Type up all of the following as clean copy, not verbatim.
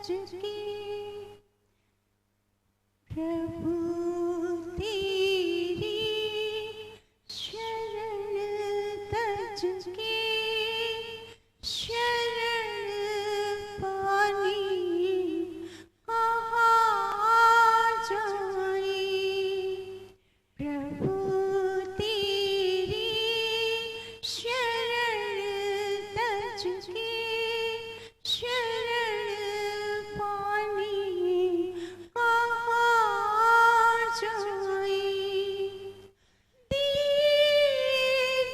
के प्रभु तेरी शरण तज के शरण पानी कहाँ जाए। प्रभु तेरी शरण तज के शरण पानी कहाँ जाए।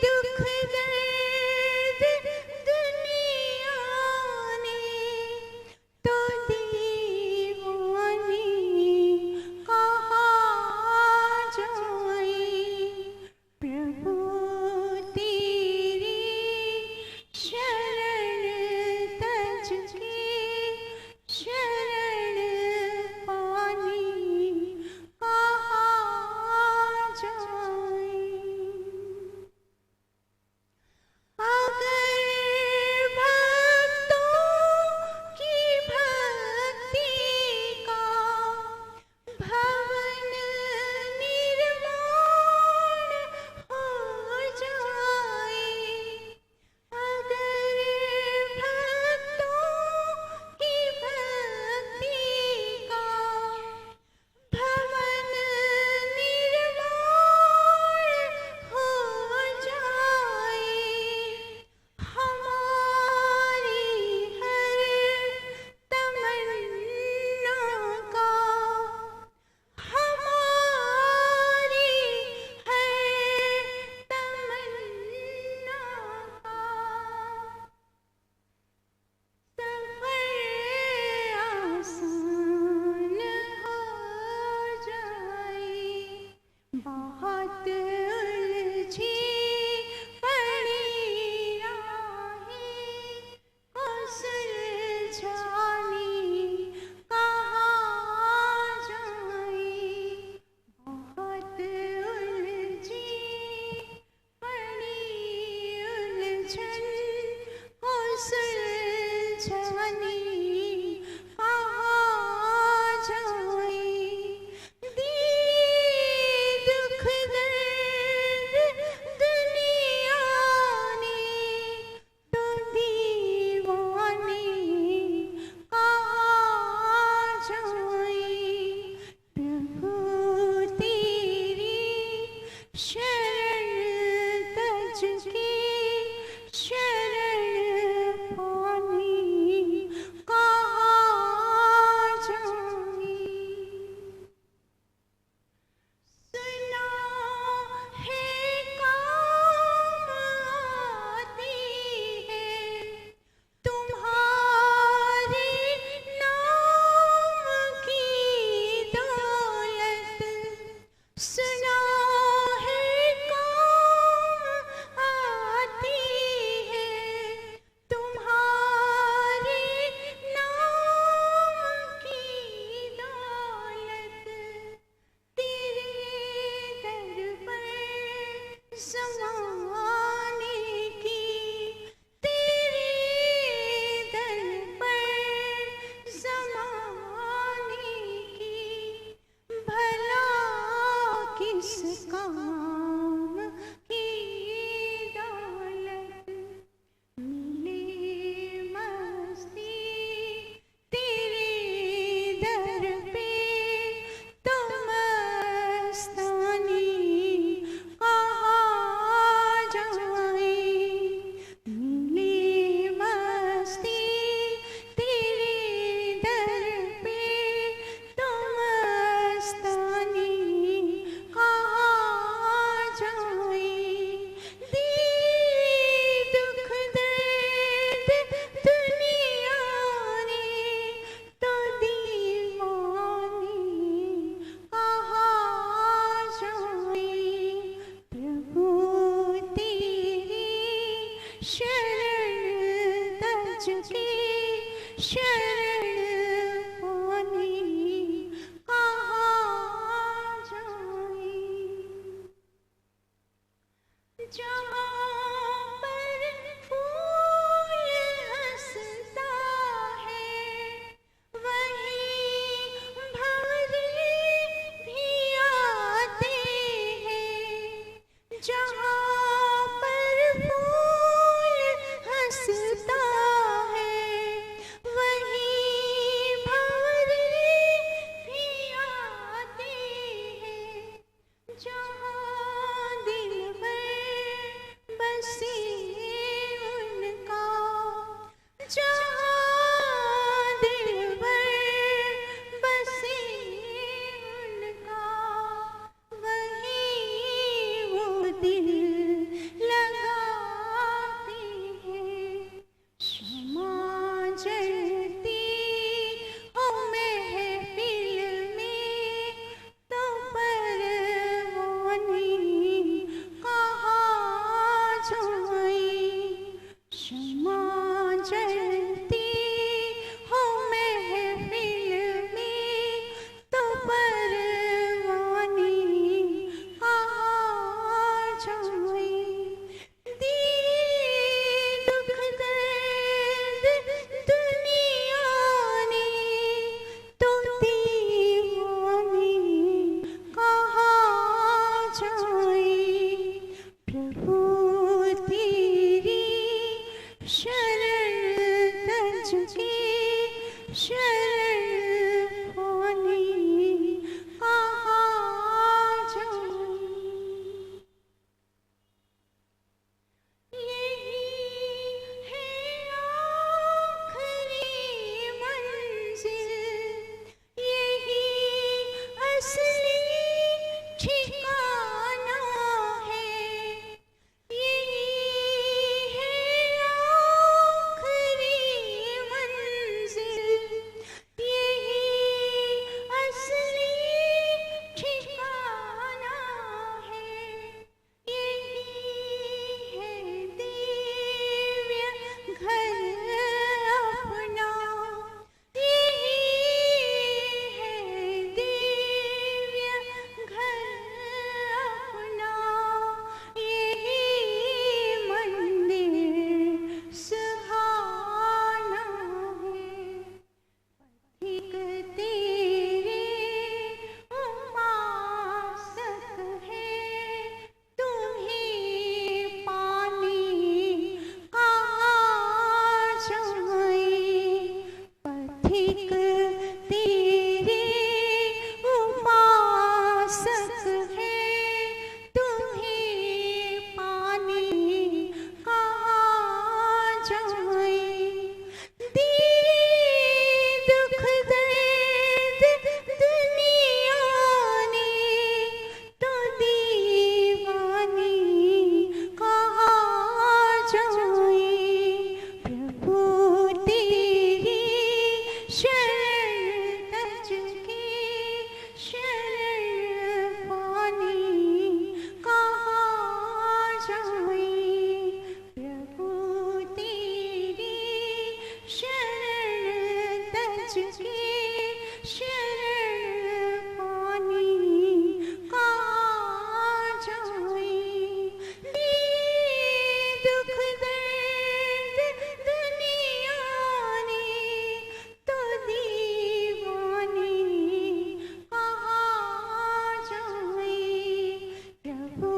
दुख दर्द दुनिया ने तो दीवानी कहाँ जाए। प्रभु तेरी शरण तज के शरण पानी कहाँ जाए। अगर भक्तों की भक्ति का भवन निर्माण हो जाए। अगर भक्तों की भक्ति का भवन निर्माण हो जाए। हमारी हर तमन्ना का हमारी हर तमन्ना का सफर आसान हो जाए। बहुत उलझी पड़ी राहें को सुलझाने कहाँ जाए। बहुत उलझी पड़ी उलझन को सुलझाने कहाँ जाए। दुख दर्द दुनिया ने तो दीवाने कहाँ जाए। प्रभु तेरी शरण तज के शरण पानी कहाँ जाए। सुना है काम आती है तुम्हारे नाम की दौलत। सुना है काम आती है तुम्हारे नाम की दौलत। तेरे दर पर समाने की तेरे दर पर समाने की भला किस काम की दौलत। मिले मस्ती तेरे दर पे तो मस्तानी कहाँ जाए। मिले मस्ती तेरे दर पे तो मस्तानी कहाँ जाए। दुख दर्द दुनिया ने तो दीवानी कहाँ जाए। प्रभु तेरी शरण तज के शरण पानी कहाँ जाए। जहाँ पर फूल हंसता है जहाँ पर फूल हंसता है वहीं भंवरे भी आते हैं। जहाँ दिलबर बसे उनका, जहाँ दिलबर बसे उनका, वहीं वो दिल लगाते हैं। शमा जलती हो महफिल में तो परवाने कहाँ जाएं। शमा जलती हो महफिल में तो परवाने कहाँ जाएं। दिए दुख दर्द दुनिया ने तो दीवाने कहाँ जाएं। प्रभु तेरी शरण तज के शरण पाने कहाँ जाएं। यही है आखिरी मंजिल, यही असली ठिकाना है। यही है आखिरी मंजिल, यही असली ठिकाना है। यही है दिव्य घर अपना, यही है दिव्य घर अपना। यही मंदिर सुहाना है। पथिक तेरे उपासक है, तुम्हें पाने कहाँ जाएं। पथिक तेरे उपासक है, तुम्हें पाने कहाँ जाएं। दिए दुख दर्द दुनिया ने तो दीवाने कहाँ जाएं। प्रभु तेरी शरण तज के शरण पाने कहाँ जाएं। प्रभु तेरी शरण तज के शरण पाने कहाँ जाएं। दिए दुख दर्द दुनिया ने तो दीवाने कहाँ जाएं। प्रभु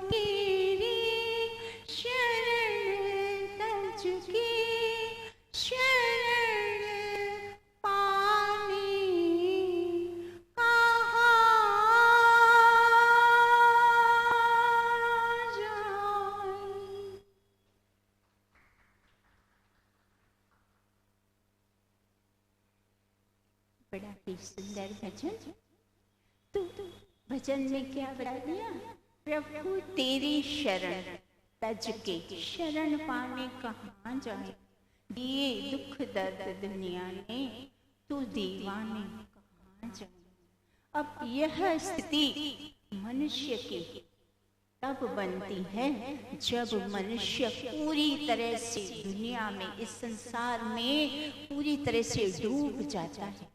तेरी शरण तज के शरण पाने कहाँ जाएं। बड़ा ही सुंदर भजन। तो भजन में क्या बता दिया? प्रभु तेरी शरण तज के शरण पाने कहाँ जाए। दिए दुख दर्द दुनिया ने तो दीवाने कहाँ जाए। अब यह स्थिति मनुष्य की तब बनती है जब मनुष्य पूरी तरह से दुनिया में, इस संसार में पूरी तरह से डूब जाता है।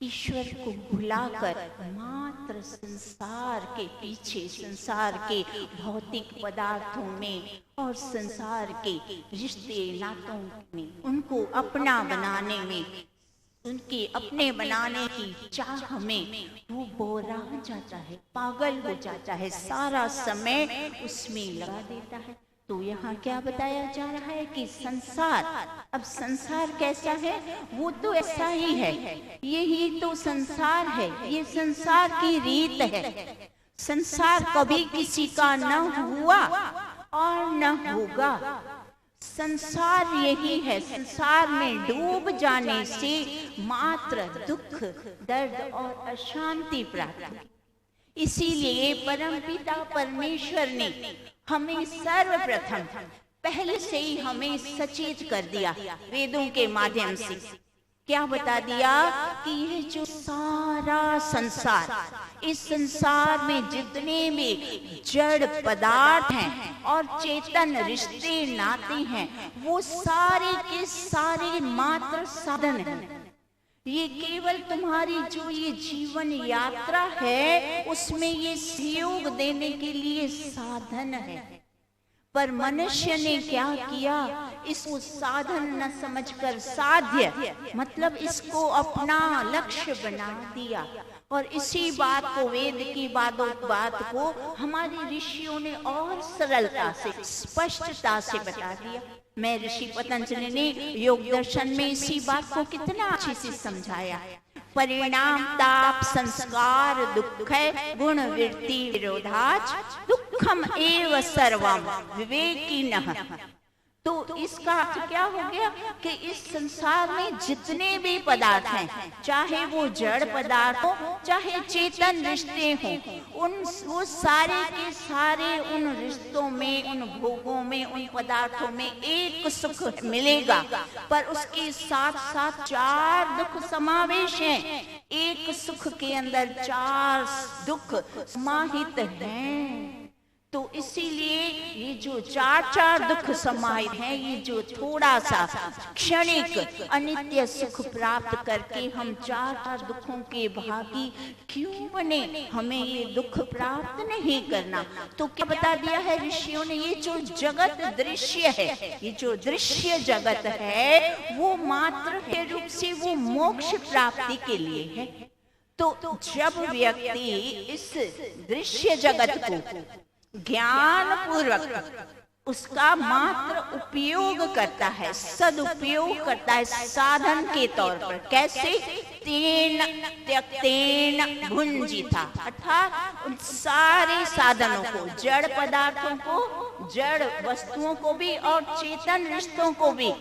ईश्वर को भुलाकर मात्र संसार के पीछे, संसार के भौतिक पदार्थों में और संसार के रिश्ते नातों में, उनको अपना बनाने में उनकी अपने बनाने की चाह में वो बोरा हो जाता है, पागल हो जाता है, सारा समय उसमें लगा देता है। तो यहाँ क्या बताया जा रहा है कि संसार, अब संसार कैसा है, वो तो ऐसा ही है, यही तो संसार है, ये संसार की रीत है। संसार कभी किसी का न हुआ और न होगा, संसार यही है। संसार में डूब जाने से मात्र दुख, दर्द और अशांति प्राप्त। इसीलिए परमपिता परमेश्वर ने हमें सर्वप्रथम पहले से ही हमें सचेत कर दिया वेदों के माध्यम से। क्या बता दिया कि यह जो सारा संसार, इस संसार में जितने भी जड़ पदार्थ हैं और चेतन रिश्ते नाते हैं, वो सारे के सारे मात्र साधन हैं। ये केवल तुम्हारी जो ये जीवन यात्रा है उसमें ये सहयोग देने के लिए साधन है। पर मनुष्य ने क्या किया, इसको साधन न समझकर साध्य मतलब इसको अपना लक्ष्य बना दिया। और इसी बात को, वेद की बात को हमारे ऋषियों ने और सरलता से, स्पष्टता से बता दिया। मैं ऋषि पतंजलि ने योग दर्शन में इसी बात को कितना अच्छे से समझाया। परिणाम ताप संस्कार दुख गुण वृत्ति विरोधाच दुखम एव सर्वम विवेकिनः। तो इसका अर्थ क्या हो गया कि इस संसार में जितने भी पदार्थ हैं, चाहे वो जड़ पदार्थ हो चाहे चेतन रिश्ते हों, वो सारे के सारे उन रिश्तों में, उन भोगों में, उन पदार्थों में एक सुख मिलेगा, पर उसके साथ साथ चार दुख समावेश हैं। एक सुख के अंदर चार दुख समाहित हैं। तो इसीलिए ये जो चार दुख समाहित हैं, ये जो थोड़ा सा क्षणिक अनित्य सुख प्राप्त करके हम चार दुखों के भागी क्यों बने, हमें ये दुख प्राप्त नहीं करना। तो क्या बता दिया है ऋषियों ने, ये जो जगत दृश्य है, ये जो दृश्य जगत है वो मात्र के रूप से वो मोक्ष प्राप्ति के लिए है। तो जब व्यक्ति इस दृश्य जगत को ज्ञान पूर्वक उसका मात्र उपयोग करता है, सदुपयोग करता है साधन के तौर पर, कैसे, तेन त्यक्तेन भुंजिता, अर्थात उन सारे साधनों को, जड़ पदार्थों को, जड़ वस्तुओं को भी और चेतन रिश्तों को भी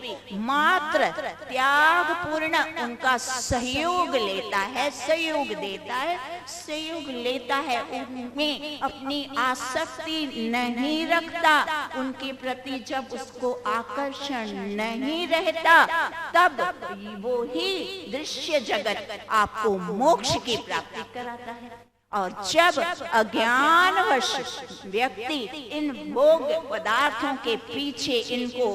मात्र त्याग पूर्ण उनका सहयोग लेता है, सहयोग देता है, सहयोग लेता है, उनमें अपनी आसक्ति नहीं रखता, उनके प्रति जब उसको आकर्षण नहीं रहता, तब वो ही दृश्य जगत आपको मोक्ष की प्राप्ति कराता है। और जब अज्ञानवश व्यक्ति इन भोग पदार्थों के पीछे इनको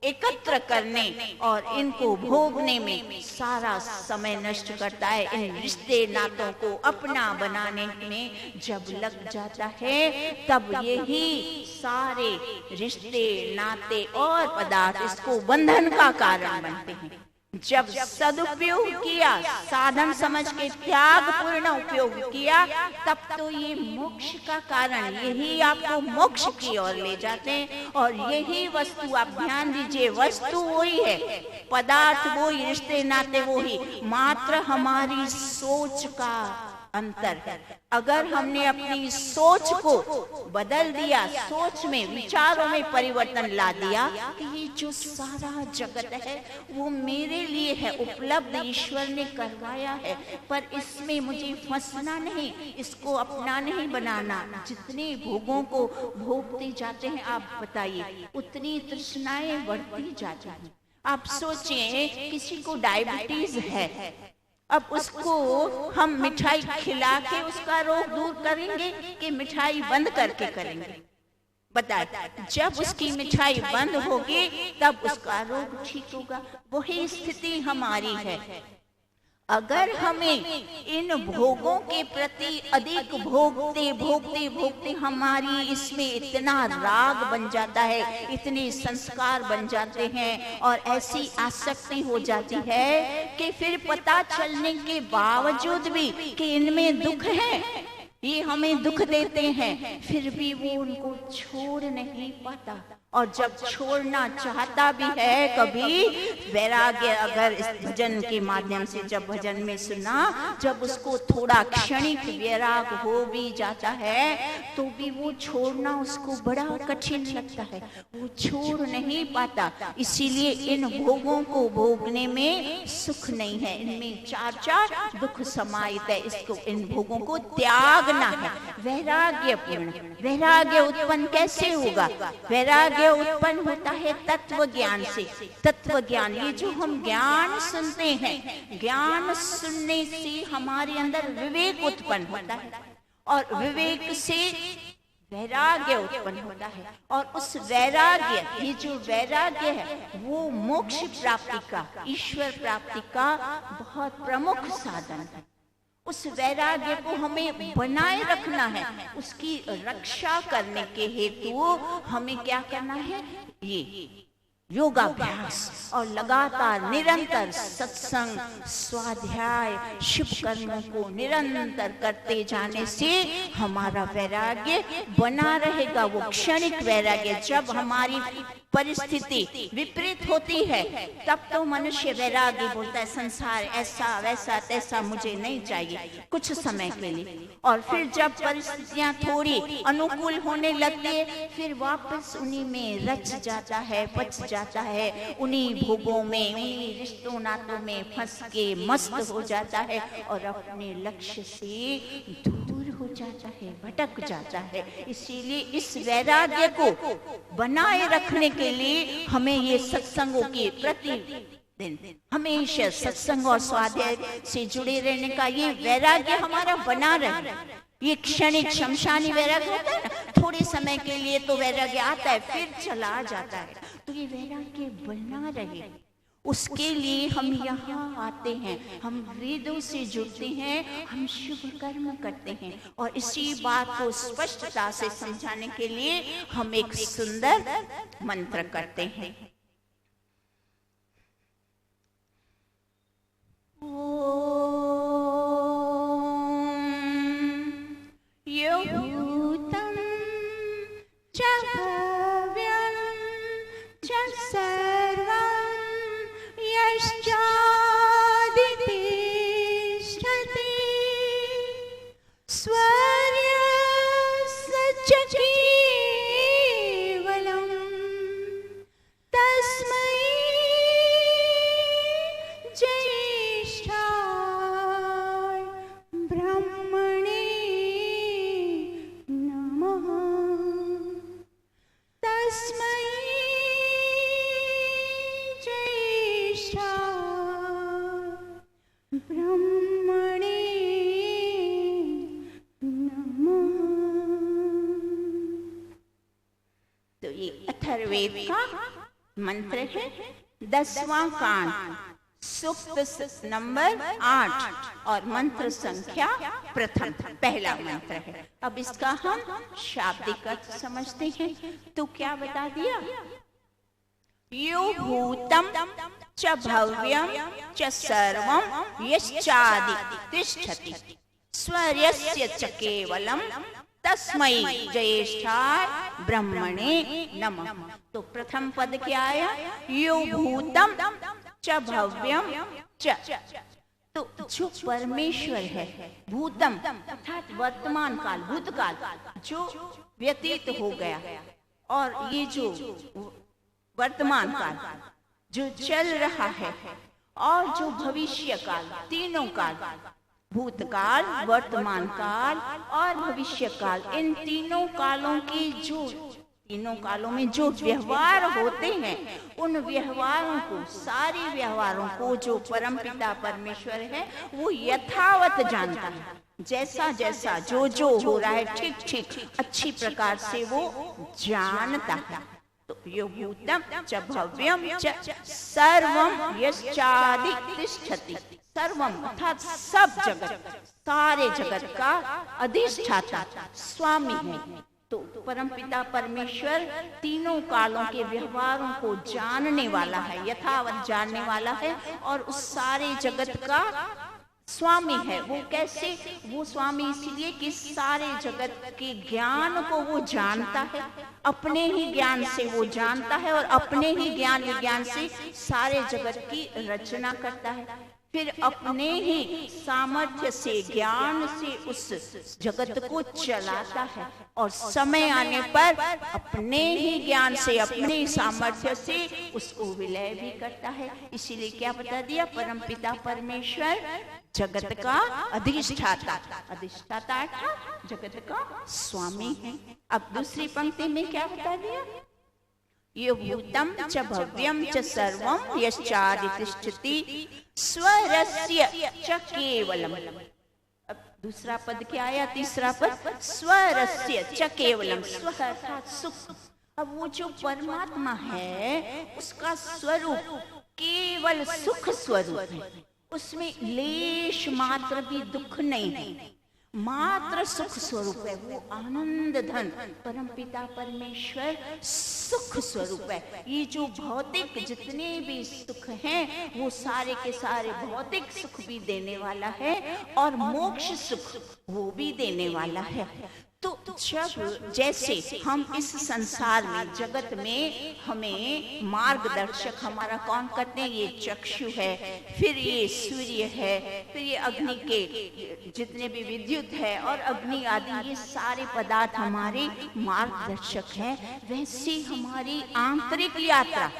एकत्र करने और इनको भोगने में सारा समय नष्ट करता है, इन रिश्ते नातों को अपना बनाने में जब लग जाता है, तब यही सारे रिश्ते नाते और पदार्थ इसको बंधन का कारण बनते हैं। जब सदुपयोग किया, साधन समझ के त्याग पूर्ण उपयोग किया, तब तो ये मोक्ष का कारण, यही आपको मोक्ष की ओर ले जाते हैं। और यही वस्तु, आप ध्यान दीजिए, वस्तु वही है, पदार्थ वही, रिश्ते नाते वही, मात्र हमारी सोच का अंतर है। अगर हमने अपनी सोच को बदल दिया, सोच में, विचारों में परिवर्तन ला दिया कि ये जो सारा जगत है वो मेरे लिए है, उपलब्ध ईश्वर ने करवाया है, पर इसमें मुझे फंसना नहीं, इसको अपना नहीं बनाना। जितने भोगों को भोगते जाते हैं, आप बताइए, उतनी तृष्णाएं बढ़ती जाती हैं। आप सोचिए, किसी को डायबिटीज है, अब उसको हम मिठाई खिला के उसका रोग दूर करेंगे कि मिठाई बंद करके करेंगे? बताए, जब उसकी मिठाई बंद होगी तब उसका रोग ठीक होगा। वही स्थिति हमारी है। अगर हमें इन भोगों के प्रति अधिक भोगते भोगते भोगते हमारी इसमें इतना राग बन जाता है, इतने संस्कार बन जाते हैं और ऐसी आसक्ति हो जाती है कि फिर पता चलने के बावजूद भी कि इनमें दुख है, ये हमें दुख देते हैं, फिर भी वो उनको छोड़ नहीं पाता। और जब छोड़ना चाहता भी है कभी, वैराग्य अगर इस भजन के माध्यम से जब भजन में सुना, जब उसको थोड़ा क्षणिक वैराग हो भी जाता है तो भी वो छोड़ना उसको बड़ा कठिन लगता है, वो छोड़ नहीं पाता। इसीलिए इन भोगों को भोगने में सुख नहीं है, इनमें चार चार दुख समाहित है, इसको इन भोगों को त्यागना है। वैराग्यपूर्ण वैराग्य उत्पन्न कैसे होगा? वैराग्य उत्पन्न होता है तत्व ज्ञान से। तत्व ज्ञान, ये जो हम ज्ञान सुनते हैं, ज्ञान सुनने से हमारे अंदर विवेक उत्पन्न होता है और विवेक से वैराग्य उत्पन्न होता है। और उस वैराग्य, ये जो वैराग्य है वो मोक्ष प्राप्ति का, ईश्वर प्राप्ति का बहुत प्रमुख साधन है। उस वैराग्य को हमें बनाए रखना है, उसकी रक्षा करने के हेतु हमें क्या करना है? ये योगाभ्यास और लगातार निरंतर सत्संग, स्वाध्याय, शुभ कर्मों को निरंतर करते जाने से हमारा वैराग्य बना रहेगा। वो क्षणिक वैराग्य, जब हमारी परिस्थिति विपरीत होती है तब तो मनुष्य वैरागी बोलता है, संसार ऐसा वैसा तैसा मुझे नहीं चाहिए कुछ समय के लिए। और फिर जब परिस्थितियां थोड़ी अनुकूल होने लगती है, फिर वापस उन्हीं में रच जाता है, बच जाता है, उन्हीं भोगों में, उन्हीं रिश्तों नातों में फंस के मस्त हो जाता है और अपने लक्ष्य से दूर हो जाता है, भटक जाता है। इसीलिए इस वैराग्य को बनाए रखने के लिए हमें ये सत्संगों की प्रतिदिन हमेशा सत्संग और स्वाध्याय से जुड़े रहने का ये वैराग्य हमारा बना रहे। ये क्षणिक शमशानी वैराग्य होता है ना, थोड़े समय के लिए तो वैराग्य आता है फिर चला जाता है, तो ये वैराग्य बना रहे, उसके लिए हम यहाँ आते हैं, हम वेदों से जुड़ते हैं, हम शुभ कर्म करते हैं। और इसी बात को स्पष्टता से समझाने के लिए हम एक सुंदर मंत्र करते हैं। यो भूतं च भव्यं च सर्वं यश्चादितिष्ठति स्वर्यस्य च केवलं तस्मै ज्येष्ठाय ब्रह्मणे नमः। तस्मै ब्रह्मणे नमः। तो ये अथर्ववेद का मंत्र है, 10वां कांड, सूक्त नंबर 8 और मंत्र संख्या प्रथम, पहला मंत्र है। अब इसका हम शाब्दिक अर्थ समझते हैं। तो क्या बता दिया? यो भूतम च भव्यं च सर्वं यश्चादितिष्ठति स्वर्यस्य च केवलं तस्मै ज्येष्ठाय ब्रह्मणे नमः। तो प्रथम पद क्या आया? यो भूतम च भव्यं च, तो जो परमेश्वर है, भूतम अर्थात वर्तमान काल, भूतकाल जो व्यतीत हो गया, और ये जो वर्तमान काल जो चल रहा है, और जो भविष्य काल, तीनों काल, भूतकाल, वर्तमान काल और भविष्य काल, इन तीनों कालों की जो तीनों कालों में जो व्यवहार होते हैं, उन व्यवहारों को, सारे व्यवहारों को जो परमपिता परमेश्वर है वो यथावत जानता है। जैसा जैसा जो जो हो रहा है ठीक ठीक अच्छी प्रकार से वो जानता है। तो यो भूतम च भव्यम च सर्वं यश्चादितिष्ठति, सर्वम अर्थात सब जगत, सारे जगत का अधिष्ठाता स्वामी है। तो परमपिता परमेश्वर तीनों कालों के व्यवहारों को जानने वाला है, यथावत जानने वाला है, और उस सारे जगत का स्वामी है। वो कैसे? वो स्वामी इसलिए कि सारे जगत के ज्ञान को वो जानता है, अपने ही ज्ञान से वो जानता है, और अपने ही ज्ञान विज्ञान से सारे जगत की रचना करता है, फिर अपने ही सामर्थ्य से, ज्ञान से उस जगत को चलाता है, और समय आने पर अपने ही ज्ञान से, अपने सामर्थ्य से उसको विलय भी करता है। इसीलिए क्या बता दिया? परमपिता परमेश्वर जगत का अधिष्ठाता, अधिष्ठाता अर्थात जगत का स्वामी है। अब दूसरी पंक्ति में क्या बता दिया? यो भूतम च भव्यम च सर्वम यश्चादितिष्ठति स्वरस्य च केवलम। अब दूसरा पद क्या आया? तीसरा पद स्वरस्य च केवलम, स्व अर्थात सुख। अब वो जो परमात्मा है उसका स्वरूप केवल सुख स्वरूप है, उसमें लेश मात्र भी दुख नहीं है, मात्र सुख स्वरूप है। वो आनंद धन परमपिता परमेश्वर सुख स्वरूप है। ये जो भौतिक जितने भी सुख हैं वो सारे के सारे भौतिक सुख भी देने वाला है, और मोक्ष सुख वो भी देने वाला है। तो जब जैसे हम इस संसार में, जगत में, हमें मार्गदर्शक हमारा कौन करते हैं? ये चक्षु है, फिर ये सूर्य है, फिर ये अग्नि के जितने भी विद्युत है और अग्नि आदि, ये सारे पदार्थ हमारे मार्गदर्शक हैं। वैसे हमारी आंतरिक यात्रा,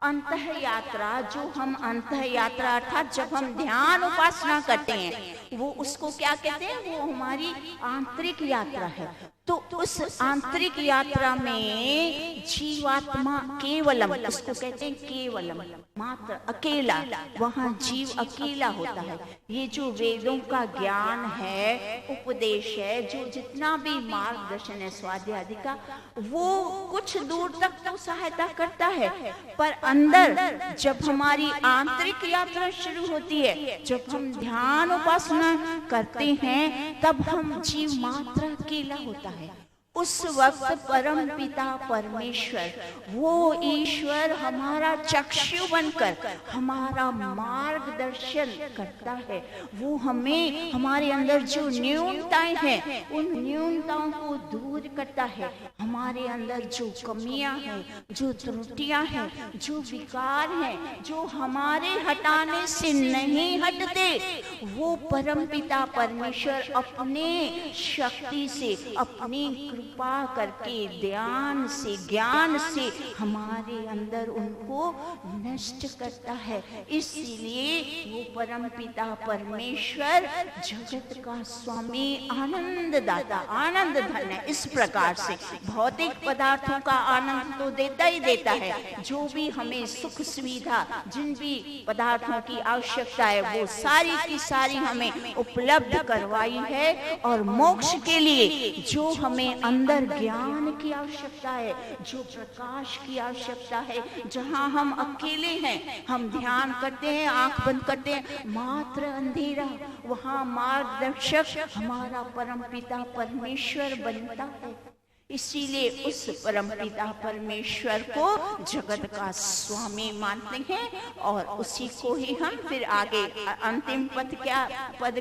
अंतः यात्रा, जो हम अंतः यात्रा अर्थात जब हम ध्यान उपासना करते हैं, वो उसको क्या कहते हैं? वो हमारी आंतरिक यात्रा है। तो उस आंतरिक यात्रा में जीवात्मा केवलम, उसको कहते हैं केवलम, मात्र अकेला, वहाँ जीव अकेला होता है। ये जो वेदों का ज्ञान है, उपदेश है, जो जितना भी मार्गदर्शन है स्वाध्याय आदि का, वो कुछ दूर तक तो सहायता करता है, पर अंदर जब हमारी आंतरिक यात्रा शुरू होती है, जब हम ध्यान उपासना करते हैं, तब हम जीव मात्र अकेला होता है। उस वक्त परम पिता परमेश्वर, वो ईश्वर हमारा चक्षु बनकर हमारा मार्गदर्शन करता है। वो हमें, हमारे अंदर जो न्यूनताएं हैं उन न्यूनताओं को दूर करता है। हमारे अंदर जो कमियां हैं, जो त्रुटियां हैं, जो विकार हैं, जो हमारे हटाने से नहीं हटते, वो परम पिता परमेश्वर अपने शक्ति से, अपनी कृपा करके, ध्यान से, ज्ञान से हमारे अंदर उनको नष्ट करता है। इसीलिए वो परम पिता परमेश्वर जगत का स्वामी, आनंद दाता, आनंद धन है। इस प्रकार से भौतिक पदार्थों का आनंद तो देता ही देता है, जो भी हमें सुख सुविधा, जिन भी पदार्थों की आवश्यकता है, वो सारी की सारी हमें उपलब्ध करवाई है। और मोक्ष के लिए जो हमें अंदर ज्ञान की आवश्यकता है, जो प्रकाश की आवश्यकता है, जहां हम अकेले हैं, हम ध्यान करते हैं, आंख बंद करते हैं, मात्र अंधेरा, वहां मार्गदर्शक हमारा परमपिता परमेश्वर बनता है। इसीलिए उस परमपिता परमेश्वर को जगत का स्वामी मानते हैं, और उसी को ही हम फिर आगे अंतिम पद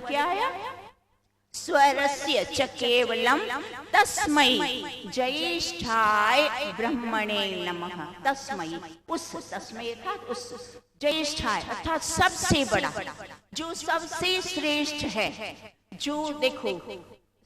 क्या आया? स्वरस्य च केवलम तस्मै ज्येष्ठाय ब्रह्मणे नमः। तस्मै, उस तस्मै अर्थात उस ज्येष्ठाय अर्थात सबसे बड़ा, जो सबसे श्रेष्ठ है, जो देखो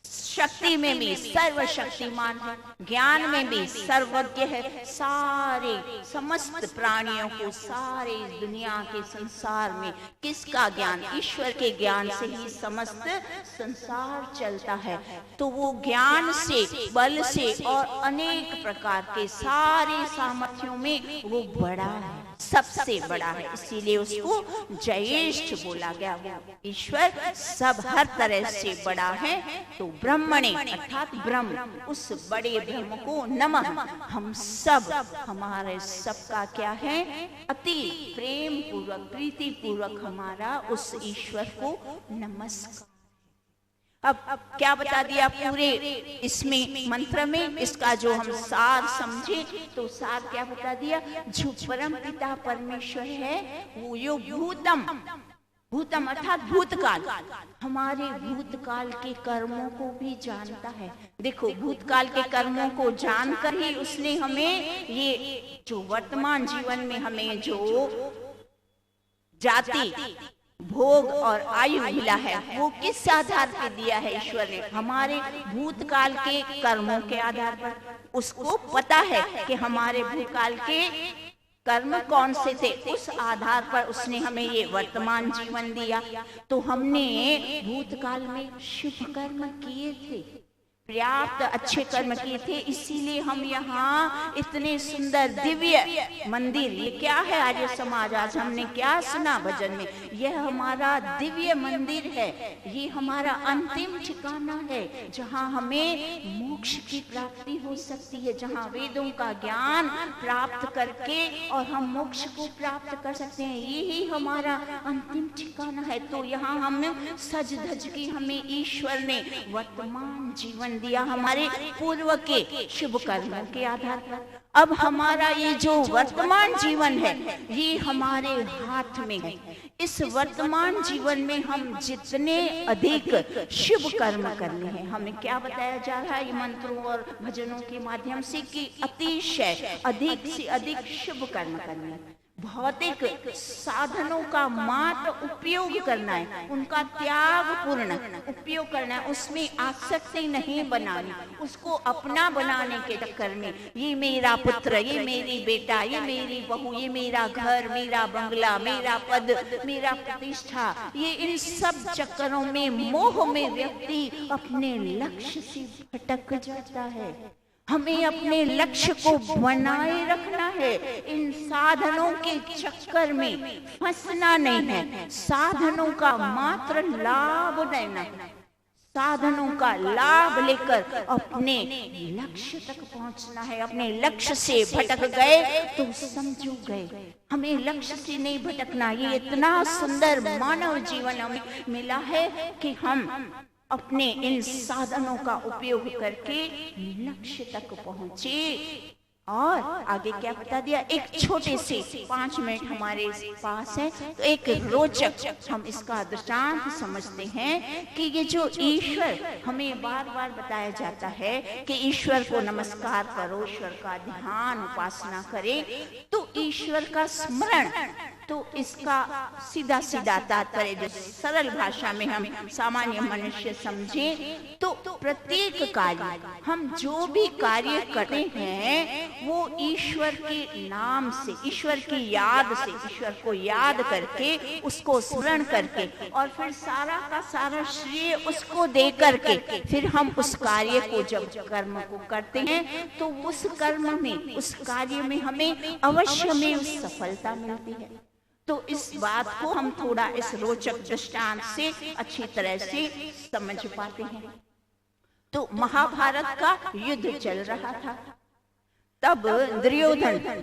शक्ति में भी सर्वशक्तिमान है, ज्ञान में भी सर्वज्ञ है, सारे समस्त प्राणियों को, सारे दुनिया के संसार में किसका ज्ञान? ईश्वर के ज्ञान से ही समस्त संसार चलता है। तो वो ज्ञान से, बल से और अनेक प्रकार के सारे सामर्थ्यों में वो बड़ा है, सबसे बड़ा है, इसीलिए उसको ज्येष्ठ बोला गया। वो ईश्वर सब हर तरह से बड़ा है। तो ब्रह्मणे अर्थात ब्रह्म, उस बड़े ब्रह्म को नमः। हम सब, हमारे सबका क्या है, अति प्रेम पूर्वक प्रीति पूर्वक हमारा उस ईश्वर को नमस्कार। अब क्या बता दिया पूरे इसमें मंत्र में, इसका जो हम सार समझे तो सार क्या बता दिया, जो परम पिता परमेश्वर है वो यो भूतम, भूतम अर्थात भूतकाल, हमारे भूतकाल के कर्मों को भी जानता है। देखो भूतकाल के कर्मों को जानकर ही उसने हमें ये जो वर्तमान जीवन में हमें जो जाति भोग और आयु मिला है वो किस आधार पे दिया है ईश्वर ने, हमारे भूतकाल के कर्मों के आधार पर। उसको पता है कि हमारे भूतकाल के कर्म कौन से थे, उस आधार पर उसने हमें ये वर्तमान जीवन दिया। तो हमने भूतकाल में शुभ कर्म किए थे, पर्याप्त अच्छे कर्म किए थे, इसीलिए हम यहाँ इतने सुंदर दिव्य मंदिर, ये क्या है आर्य समाज, आज हमने क्या सुना भजन में, यह हमारा दिव्य मंदिर है, ये हमारा अंतिम ठिकाना है जहाँ हमें मोक्ष की प्राप्ति हो सकती है, जहाँ वेदों का ज्ञान प्राप्त करके और हम मोक्ष को प्राप्त कर सकते हैं, यही हमारा अंतिम ठिकाना है। तो यहाँ हम सज धज के हमें ईश्वर ने वर्तमान जीवन दिया हमारे पूर्व के शुभ कर्मों के आधार पर। अब हमारा ये जो वर्तमान जीवन है ये हमारे हाथ में है। इस वर्तमान जीवन में हम जितने अधिक शुभ कर्म करने हैं, हमें क्या बताया जा रहा है ये मंत्रों और भजनों के माध्यम से कि अतिशय अधिक से अधिक शुभ कर्म करने हैं। भौतिक साधनों का मात्र उपयोग करना है, उनका त्याग पूर्ण उपयोग करना है, उसमें आसक्ति नहीं बनानी, उसको अपना बनाने के चक्कर में ये मेरा पुत्र, ये मेरी बेटा, ये मेरी बहू, ये मेरा घर, मेरा बंगला, मेरा पद, मेरा प्रतिष्ठा, ये इन सब चक्करों में मोह में व्यक्ति अपने लक्ष्य से भटक जाता है। हमें अपने लक्ष्य को बनाए रखना है, इन साधनों के चक्कर में फंसना नहीं है, साधनों का मात्र लाभ लेना, साधनों का लाभ लेकर अपने लक्ष्य तक पहुंचना है। अपने लक्ष्य से भटक गए तो समझो गए, हमें लक्ष्य से नहीं भटकना। ये इतना सुंदर मानव जीवन हमें मिला है कि हम अपने इन साधनों का उपयोग करके लक्ष्य तक पहुंचे। और आगे क्या बता दिया, एक छोटे से 5 मिनट हमारे पास है तो एक रोचक हम इसका दृष्टांत समझते हैं कि ये जो ईश्वर हमें बार बार बताया जाता है कि ईश्वर को नमस्कार करो, ईश्वर का ध्यान उपासना करे, तो ईश्वर का स्मरण, तो इसका सीधा सीधा तात्पर्य जो सरल भाषा में हम सामान्य मनुष्य समझे तो प्रत्येक कार्य, हम जो भी कार्य करते हैं वो ईश्वर के नाम से, ईश्वर की याद से, ईश्वर को याद करके, उसको स्मरण करके और फिर सारा का सारा श्रेय उसको दे करके फिर हम उस कार्य को, जब कर्म को करते हैं तो उस कर्म में, उस कार्य में हमें अवश्य में सफलता मिलती है। तो इस बात को हम थोड़ा इस रोचक दृष्टांत से अच्छी तरह से समझ पाते हैं। तो महाभारत का युद्ध चल रहा था, तब दुर्योधन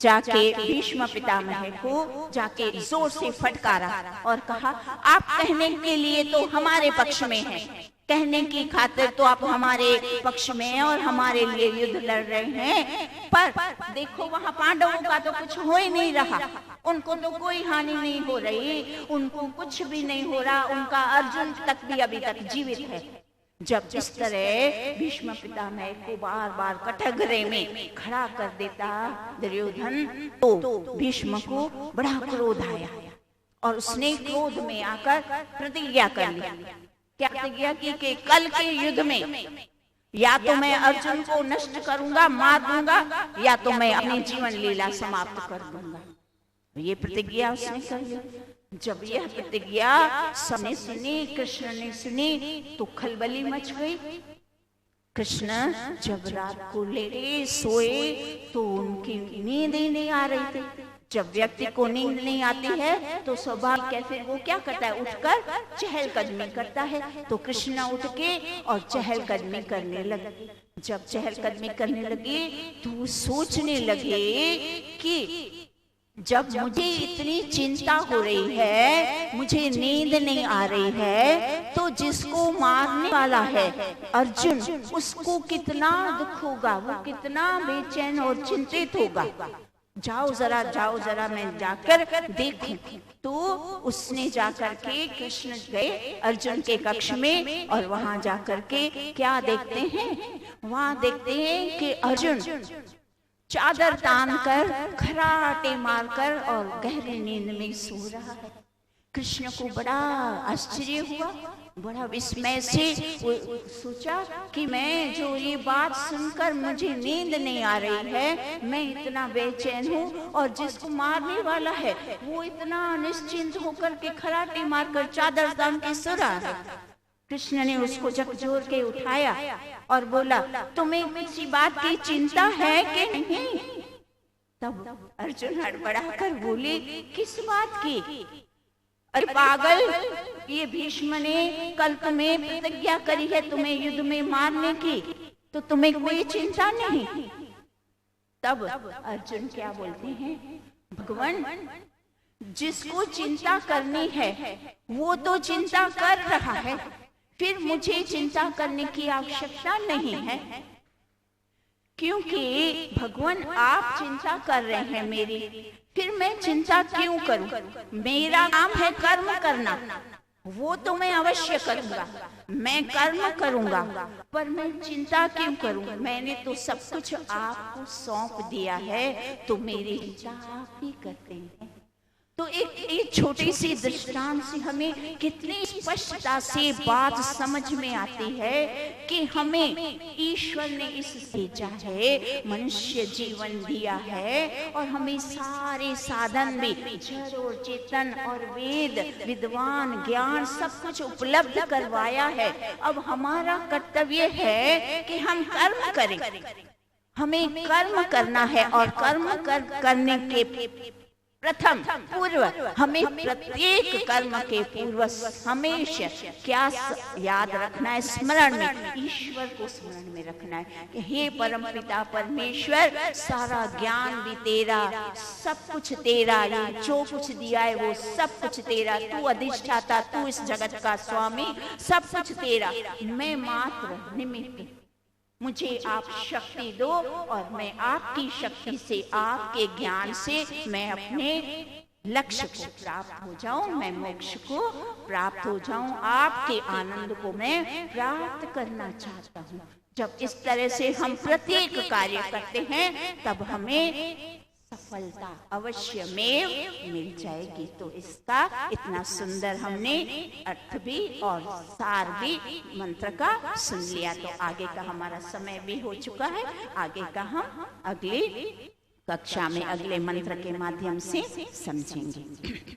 जाके भीष्म पितामह को जाके जोर से फटकारा और कहा, आप कहने के लिए तो हमारे पक्ष में हैं, कहने की खातिर तो आप हमारे पक्ष में हैं और हमारे लिए युद्ध लड़ रहे हैं, पर देखो वहां पांडवों का तो कुछ हो ही नहीं रहा, उनको तो कोई हानि नहीं हो रही, उनको कुछ भी नहीं हो रहा, उनका अर्जुन तक भी अभी तक जीवित है। जब इस तरह भीष्म पितामह को बार बार कठघरे में खड़ा कर देता दुर्योधन, तो भीष्म को बड़ा क्रोध आया और उसने क्रोध में आकर प्रतिज्ञा कर लिया। क्या प्रतिज्ञा की कि कल के युद्ध में या तो मैं अर्जुन को नष्ट करूंगा, मार दूंगा, या तो मैं अपनी जीवन लीला समाप्त कर दूंगा। ये प्रतिज्ञा उसने कर ली। जब यह प्रतिज्ञा सबने सुनी, कृष्ण ने सुनी, तो खलबली मच गई। कृष्ण जब रात को लेटे सोए तो उनकी नींद ही नहीं आ रही थी। जब व्यक्ति को नींद नहीं आती है तो स्वाभाविक है, फिर वो क्या करता है, उठकर चहलकदमी करता है। तो कृष्ण उठ के और चहलकदमी करने लगे। जब चहलकदमी करने लगे तो सोचने लगे कि जब मुझे इतनी चिंता हो रही है, मुझे नींद नहीं आ रही है, तो जिसको मारने वाला है अर्जुन, उसको कितना दुख होगा, वो कितना बेचैन और चिंतित होगा। जाओ जरा मैं जाकर देखूं। तो उसने जाकर के, कृष्ण गए अर्जुन के कक्ष में और वहां जाकर के क्या देखते हैं, वहां देखते हैं कि अर्जुन चादर तान कर, खराटे मारकर और गहरी नींद में सो रहा है। कृष्ण को बड़ा आश्चर्य हुआ, बड़ा विस्मय से वो सोचा कि मैं जो ये बात सुनकर मुझे नींद नहीं आ रही है, मैं इतना बेचैन हूँ, और जिसको मारने वाला है वो इतना निश्चिंत होकर के खराटे मारकर चादर तान के सो रहा है। कृष्ण ने उसको झकझोर के उठाया और बोला, तुम्हें किसी बात की चिंता है कि नहीं? तब अर्जुन हड़बड़ा कर बोले, किस बात की? अरे पागल, ये भीष्म ने कल तुम्हें प्रतिज्ञा करी है तुम्हें युद्ध में मारने की, तो तुम्हें कोई चिंता नहीं। तब अर्जुन क्या बोलते हैं, भगवान जिसको चिंता करनी है वो तो चिंता कर रहा है, फिर मुझे चिंता करने की आवश्यकता नहीं है, क्योंकि भगवान आप चिंता कर रहे हैं मेरी, फिर मैं चिंता क्यों करूं? मेरा काम है कर्म करना, वो तो मैं अवश्य करूंगा, मैं कर्म करूंगा, पर मैं चिंता क्यों करूं? मैंने तो सब कुछ आपको सौंप दिया है, तो मेरी चिंता आप ही करते हैं। तो एक छोटी सी दृष्टांत से हमें कितनी स्पष्टता से बात समझ में आती है कि हमें ईश्वर ने इस भेजा है, मनुष्य जीवन दिया है, और हमें सारे साधन में जड़ और चेतन और वेद विद्वान ज्ञान सब कुछ उपलब्ध करवाया है। अब हमारा कर्तव्य है कि हम कर्म करें, हमें कर्म करना है, और कर्म करने के प्रथम पूर्व हमें प्रत्येक कर्म के पूर्व हमेशा क्या याद रखना है, स्मरण में ईश्वर को स्मरण में रखना है कि हे परम पिता परमेश्वर, सारा ज्ञान भी तेरा, सब कुछ तेरा, ये जो कुछ दिया है वो सब कुछ तेरा, तू अधिष्ठाता, तू इस जगत का स्वामी, सब कुछ तेरा, मैं मात्र निमित्त, मुझे आप शक्ति दो और मैं आपकी शक्ति से, आपके ज्ञान से मैं अपने लक्ष्य को प्राप्त हो जाऊं, मैं मोक्ष को प्राप्त हो जाऊं, आपके आनंद को मैं प्राप्त करना चाहता हूं। जब इस तरह से हम प्रत्येक कार्य करते हैं तब हमें सफलता अवश्य में मिल जाएगी। तो इसका इतना सुंदर हमने अर्थ भी और सार भी मंत्र का सुन लिया। तो आगे का हमारा समय भी हो चुका है, आगे का हम अगली कक्षा में अगले मंत्र के माध्यम से समझेंगे।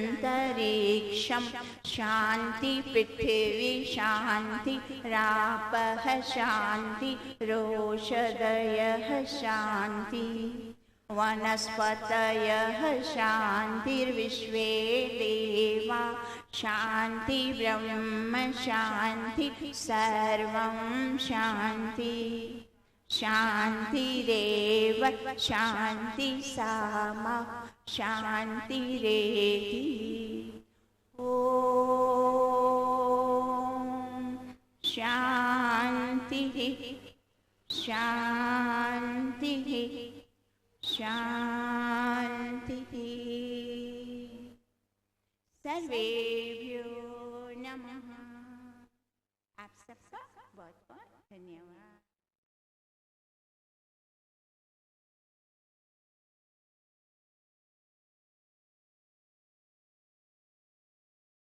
शांतिरंतरिक्षं शांति पृथ्वी शांति रापः शांति रोषधयः शांति वनस्पतयः शांतिर्विश्वे देवा शांति ब्रह्म शांति सर्वं शांति शांतिरेव शांति सामा शांतिरेति। ओम शांति शांति शांति। सर्वेभ्यो नमः। आप सबका बहुत बहुत धन्यवाद।